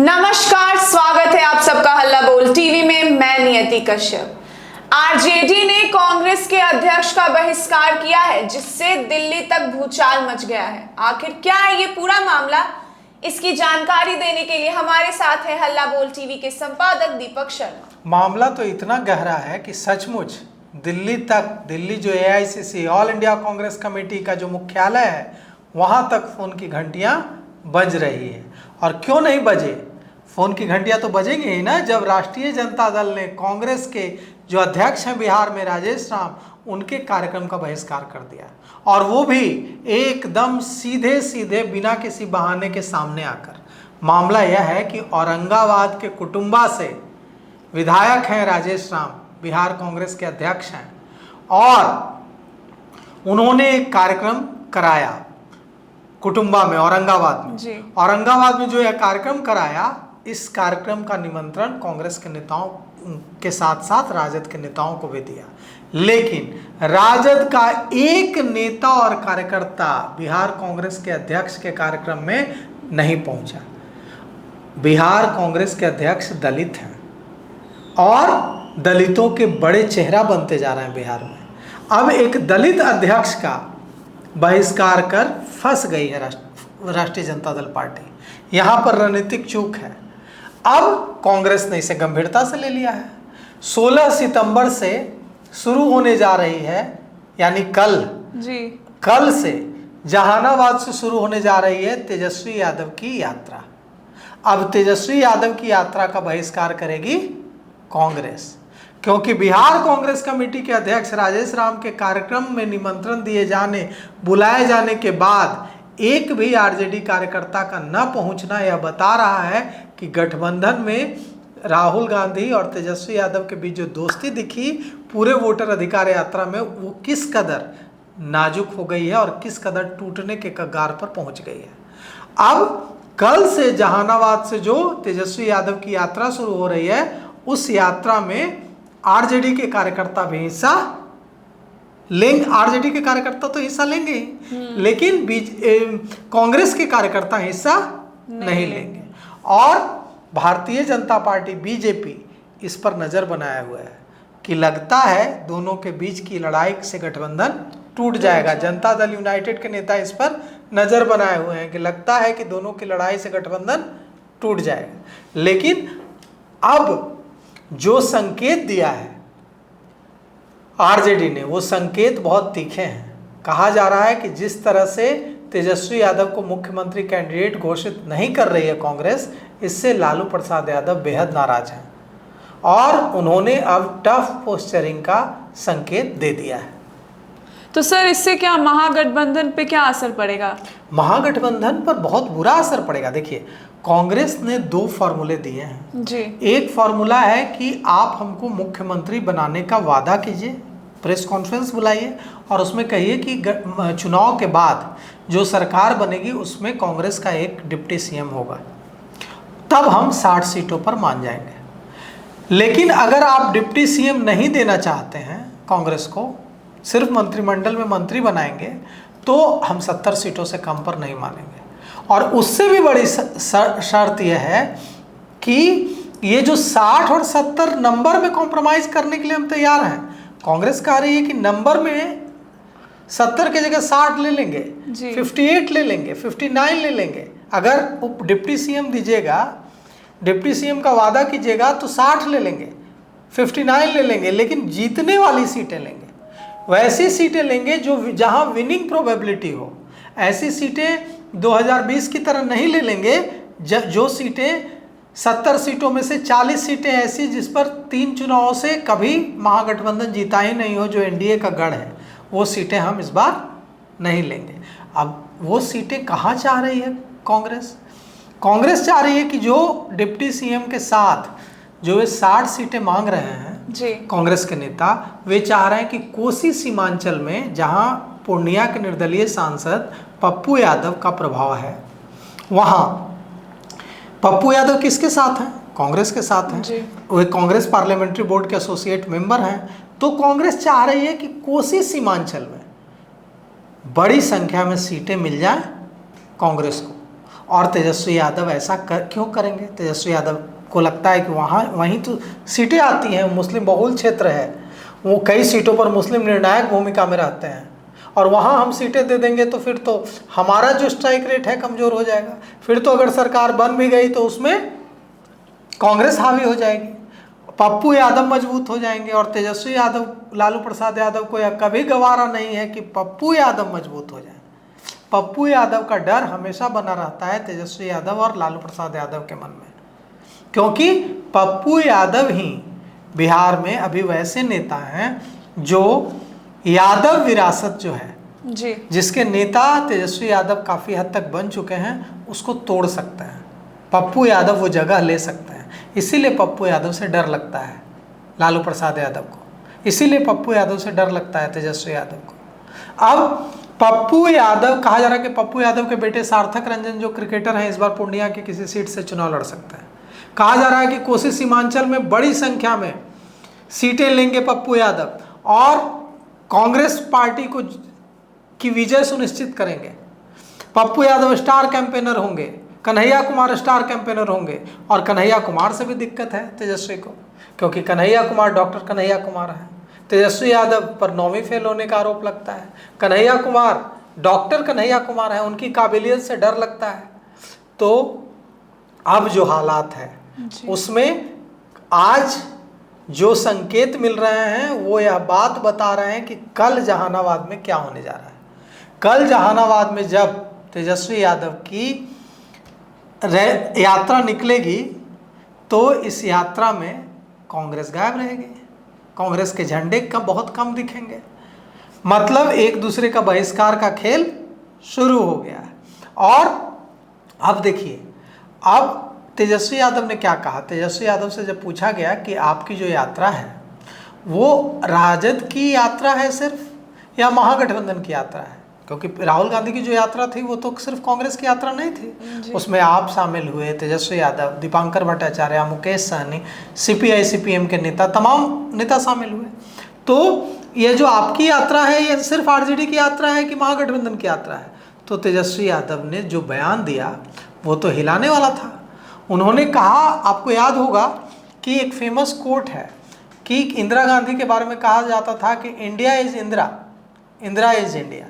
नमस्कार, स्वागत है आप सबका हल्ला बोल टीवी में। मैं नियति कश्यप। आरजेडी ने कांग्रेस के अध्यक्ष का बहिष्कार किया है, जिससे दिल्ली तक भूचाल मच गया है। आखिर क्या है ये पूरा मामला, इसकी जानकारी देने के लिए हमारे साथ है हल्ला बोल टीवी के संपादक दीपक शर्मा। मामला तो इतना गहरा है कि सचमुच दिल्ली जो AICC all India Congress committee का जो मुख्यालय है, वहां तक फोन की घंटियां बज रही है। और क्यों नहीं बजे? फोन की घंटियां तो बजेंगे ही ना, जब राष्ट्रीय जनता दल ने कांग्रेस के जो अध्यक्ष हैं बिहार में राजेश राम, उनके कार्यक्रम का बहिष्कार कर दिया। और वो भी एकदम सीधे सीधे बिना किसी बहाने के सामने आकर। मामला यह है कि औरंगाबाद के कुटुंबा से विधायक हैं राजेश राम, बिहार कांग्रेस के अध्यक्ष हैं, और उन्होंने एक कार्यक्रम कराया कुटुंबा में, औरंगाबाद में। औरंगाबाद में जो यह कार्यक्रम कराया, इस कार्यक्रम का निमंत्रण कांग्रेस के नेताओं के साथ साथ राजद के नेताओं को भी दिया, लेकिन राजद का एक नेता और कार्यकर्ता बिहार कांग्रेस के अध्यक्ष के कार्यक्रम में नहीं पहुंचा। बिहार कांग्रेस के अध्यक्ष दलित हैं और दलितों के बड़े चेहरा बनते जा रहे हैं बिहार में। अब एक दलित अध्यक्ष का बहिष्कार कर फंस गई है राष्ट्रीय जनता दल पार्टी। यहाँ पर रणनीतिक चूक है। अब कांग्रेस ने इसे गंभीरता से ले लिया है। 16 सितंबर से शुरू होने जा रही है, यानी कल से जहानाबाद से शुरू होने जा रही है तेजस्वी यादव की यात्रा। अब तेजस्वी यादव की यात्रा का बहिष्कार करेगी कांग्रेस, क्योंकि बिहार कांग्रेस कमेटी के अध्यक्ष राजेश राम के कार्यक्रम में निमंत्रण बुलाए जाने के बाद एक भी आरजेडी कार्यकर्ता का न पहुंचना यह बता रहा है कि गठबंधन में राहुल गांधी और तेजस्वी यादव के बीच जो दोस्ती दिखी पूरे वोटर अधिकार यात्रा में, वो किस कदर नाजुक हो गई है और किस कदर टूटने के कगार पर पहुंच गई है। अब कल से जहानाबाद से जो तेजस्वी यादव की यात्रा शुरू हो रही है, उस यात्रा में आरजेडी के कार्यकर्ता भी हिस्सा लेंगे। आरजेडी के कार्यकर्ता तो हिस्सा लेंगे ही, लेकिन कांग्रेस के कार्यकर्ता हिस्सा नहीं लेंगे। और भारतीय जनता पार्टी बीजेपी इस पर नजर बनाया हुआ है कि लगता है दोनों के बीच की लड़ाई से गठबंधन टूट जाएगा। जनता दल यूनाइटेड के नेता इस पर नजर बनाए हुए हैं कि लगता है कि दोनों की लड़ाई से गठबंधन टूट जाएगा। लेकिन अब जो संकेत दिया है आरजेडी ने, वो संकेत बहुत तीखे हैं। कहा जा रहा है कि जिस तरह से तेजस्वी यादव को मुख्यमंत्री कैंडिडेट घोषित नहीं कर रही है कांग्रेस, इससे लालू प्रसाद यादव बेहद नाराज हैं और उन्होंने अब टफ पोस्चरिंग का संकेत दे दिया है। तो सर, इससे क्या महागठबंधन पे क्या असर पड़ेगा? महागठबंधन पर बहुत बुरा असर पड़ेगा। देखिए, कांग्रेस ने 2 फॉर्मूले दिए हैं जी। एक फॉर्मूला है कि आप हमको मुख्यमंत्री बनाने का वादा कीजिए, प्रेस कॉन्फ्रेंस बुलाइए और उसमें कहिए कि चुनाव के बाद जो सरकार बनेगी उसमें कांग्रेस का एक डिप्टी सीएम होगा, तब हम 60 सीटों पर मान जाएंगे। लेकिन अगर आप डिप्टी सीएम नहीं देना चाहते हैं कांग्रेस को, सिर्फ मंत्रिमंडल में मंत्री बनाएंगे, तो हम 70 सीटों से कम पर नहीं मानेंगे। और उससे भी बड़ी शर्त यह है कि ये जो 60 और 70 नंबर में कॉम्प्रोमाइज करने के लिए हम तैयार हैं। कांग्रेस कह रही है कि नंबर में 70 की जगह 60 ले लेंगे, 58 ले लेंगे, 59 ले लेंगे। अगर डिप्टी सीएम दीजिएगा, डिप्टी सीएम का वादा कीजिएगा, तो 60 ले लेंगे, 59 ले लेंगे, लेकिन जीतने वाली सीटें लेंगे। वैसी सीटें लेंगे जहां विनिंग प्रोबेबिलिटी हो। ऐसी सीटें 2020 की तरह नहीं ले लेंगे जो सीटें 70 सीटों में से 40 सीटें ऐसी जिस पर 3 चुनावों से कभी महागठबंधन जीता ही नहीं हो, जो एनडीए का गढ़ है, वो सीटें हम इस बार नहीं लेंगे। अब वो सीटें कहाँ चाह रही है कांग्रेस चाह रही है कि जो डिप्टी सीएम के साथ जो वे 60 सीटें मांग रहे हैं कांग्रेस के नेता, वे चाह रहे हैं कि कोसी सीमांचल में, जहां पूर्णिया के निर्दलीय सांसद पप्पू यादव का प्रभाव है, वहां पप्पू यादव किसके साथ हैं? कांग्रेस के साथ हैं। वे कांग्रेस पार्लियामेंट्री बोर्ड के एसोसिएट मेंबर हैं। तो कांग्रेस चाह रही है कि कोसी सीमांचल में बड़ी संख्या में सीटें मिल जाएं कांग्रेस को, और तेजस्वी यादव ऐसा क्यों करेंगे? तेजस्वी यादव को लगता है कि वहीं तो सीटें आती हैं, मुस्लिम बहुल क्षेत्र है, वो कई सीटों पर मुस्लिम निर्णायक भूमिका में रहते हैं, और वहाँ हम सीटें दे देंगे तो फिर तो हमारा जो स्ट्राइक रेट है कमज़ोर हो जाएगा। फिर तो अगर सरकार बन भी गई तो उसमें कांग्रेस हावी हो जाएगी, पप्पू यादव मजबूत हो जाएंगे, और तेजस्वी यादव, लालू प्रसाद यादव को यह कभी गवारा नहीं है कि पप्पू यादव मजबूत हो जाए। पप्पू यादव का डर हमेशा बना रहता है तेजस्वी यादव और लालू प्रसाद यादव के मन में, क्योंकि पप्पू यादव ही बिहार में अभी वैसे नेता हैं जो यादव विरासत जो है जी, जिसके नेता तेजस्वी यादव काफ़ी हद तक बन चुके हैं, उसको तोड़ सकते हैं। पप्पू यादव वो जगह ले सकते हैं, इसीलिए पप्पू यादव से डर लगता है लालू प्रसाद यादव को, इसीलिए पप्पू यादव से डर लगता है तेजस्वी यादव को। अब पप्पू यादव, कहा जा रहा है कि पप्पू यादव के बेटे सार्थक रंजन जो क्रिकेटर हैं, इस बार पूर्णिया की किसी सीट से चुनाव लड़ सकते हैं। कहा जा रहा है कि कोसी सीमांचल में बड़ी संख्या में सीटें लेंगे पप्पू यादव और कांग्रेस पार्टी को की विजय सुनिश्चित करेंगे। पप्पू यादव स्टार कैंपेनर होंगे, कन्हैया कुमार स्टार कैंपेनर होंगे, और कन्हैया कुमार से भी दिक्कत है तेजस्वी को, क्योंकि कन्हैया कुमार डॉक्टर कन्हैया कुमार है। तेजस्वी यादव पर 9वीं फेल होने का आरोप लगता है। कन्हैया कुमार डॉक्टर कन्हैया कुमार है, उनकी काबिलियत से डर लगता है। तो अब जो हालात है उसमें आज जो संकेत मिल रहे हैं वो यह बात बता रहे हैं कि कल जहानाबाद में क्या होने जा रहा है। कल जहानाबाद में जब तेजस्वी यादव की यात्रा निकलेगी तो इस यात्रा में कांग्रेस गायब रहेगी, कांग्रेस के झंडे बहुत कम दिखेंगे। मतलब एक दूसरे का बहिष्कार का खेल शुरू हो गया है। और अब देखिए, अब तेजस्वी यादव ने क्या कहा। तेजस्वी यादव से जब पूछा गया कि आपकी जो यात्रा है वो राजद की यात्रा है सिर्फ या महागठबंधन की यात्रा है, क्योंकि राहुल गांधी की जो यात्रा थी वो तो सिर्फ कांग्रेस की यात्रा नहीं थी, उसमें आप शामिल हुए, तेजस्वी यादव, दीपांकर भट्टाचार्य, मुकेश सहनी, सीपीआई सीपीएम के नेता, तमाम नेता शामिल हुए। तो ये जो आपकी यात्रा है ये सिर्फ आरजेडी की यात्रा है कि महागठबंधन की यात्रा है? तो तेजस्वी यादव ने जो बयान दिया वो तो हिलाने वाला था। उन्होंने कहा, आपको याद होगा कि एक फेमस कोट है कि इंदिरा गांधी के बारे में कहा जाता था कि India is Indira, Indira is India,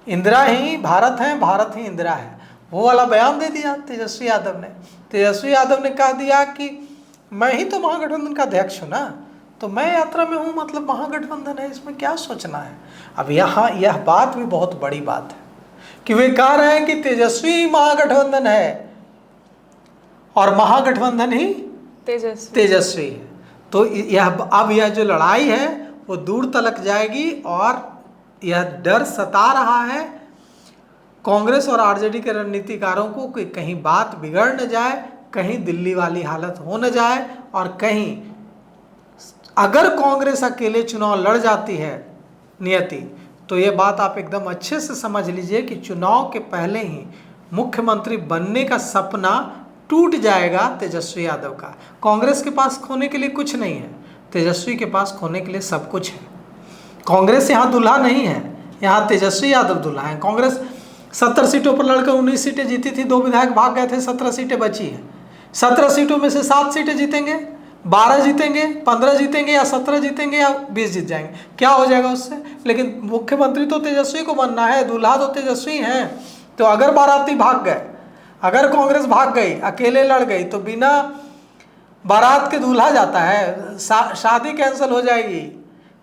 Indira ही भारत है, भारत ही इंदिरा है। वो वाला बयान दे दिया तेजस्वी यादव ने। तेजस्वी यादव ने कह दिया कि मैं ही तो महागठबंधन का अध्यक्ष हूँ ना, तो मैं यात्रा में हूँ, मतलब महागठबंधन है, इसमें क्या सोचना है। अब यहाँ यह बात भी बहुत बड़ी बात है कि वे कह रहे हैं कि तेजस्वी महागठबंधन है और महागठबंधन ही तेजस्वी है। तो यह जो लड़ाई है वो दूर तलक जाएगी, और यह डर सता रहा है कांग्रेस और आरजेडी के रणनीतिकारों को कि कहीं बात बिगड़ न जाए, कहीं दिल्ली वाली हालत हो न जाए, और कहीं अगर कांग्रेस अकेले चुनाव लड़ जाती है नियति, तो ये बात आप एकदम अच्छे से समझ लीजिए कि चुनाव के पहले ही मुख्यमंत्री बनने का सपना टूट जाएगा तेजस्वी यादव का। कांग्रेस के पास खोने के लिए कुछ नहीं है, तेजस्वी के पास खोने के लिए सब कुछ है। कांग्रेस यहाँ दुल्हा नहीं है, यहाँ तेजस्वी यादव दुल्हा है। कांग्रेस 70 सीटों पर लड़कर 19 सीटें जीती थी, 2 विधायक भाग गए थे, 17 सीटें बची हैं। 17 सीटों में से 7 सीटें जीतेंगे, 12 जीतेंगे, 15 जीतेंगे, या 17 जीतेंगे, या 20 जीत जाएंगे, क्या हो जाएगा उससे। लेकिन मुख्यमंत्री तो तेजस्वी को बनना है, दूल्हा तो तेजस्वी हैं। तो अगर बाराती भाग गए, अगर कांग्रेस भाग गई, अकेले लड़ गई, तो बिना बारात के दूल्हा जाता है, शादी कैंसिल हो जाएगी।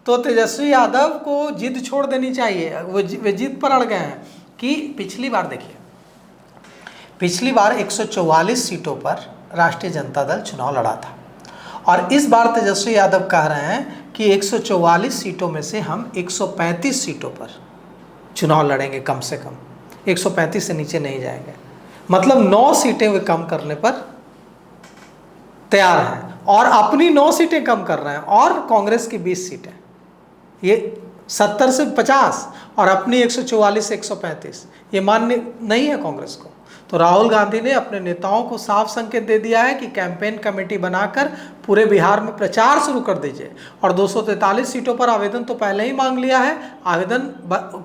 तो तेजस्वी यादव को जिद छोड़ देनी चाहिए। वे जिद पर अड़ गए हैं कि पिछली बार देखिए, पिछली बार 144 सीटों पर राष्ट्रीय जनता दल चुनाव लड़ा था, और इस बार तेजस्वी यादव कह रहे हैं कि 144 सीटों में से हम 135 सीटों पर चुनाव लड़ेंगे, कम से कम 135 से नीचे नहीं जाएंगे। मतलब 9 सीटें वे कम करने पर तैयार हैं, और अपनी 9 सीटें कम कर रहे हैं, और कांग्रेस की 20 सीटें, ये 70 से 50 और अपनी 144 से 135, ये मान्य नहीं है कांग्रेस को। तो राहुल गांधी ने अपने नेताओं को साफ संकेत दे दिया है कि कैंपेन कमेटी बनाकर पूरे बिहार में प्रचार शुरू कर दीजिए, और 243 सीटों पर आवेदन तो पहले ही मांग लिया है, आवेदन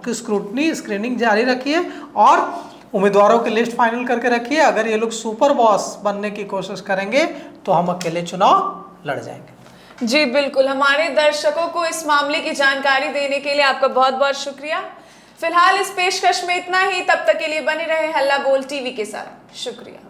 की स्क्रूटनी स्क्रीनिंग जारी रखिए, और उम्मीदवारों की लिस्ट फाइनल करके रखिए। अगर ये लोग सुपर बॉस बनने की कोशिश करेंगे तो हम अकेले चुनाव लड़ जाएंगे। जी बिल्कुल, हमारे दर्शकों को इस मामले की जानकारी देने के लिए आपका बहुत बहुत शुक्रिया। फिलहाल इस पेशकश में इतना ही, तब तक के लिए बने रहे हल्ला बोल टीवी के साथ। शुक्रिया।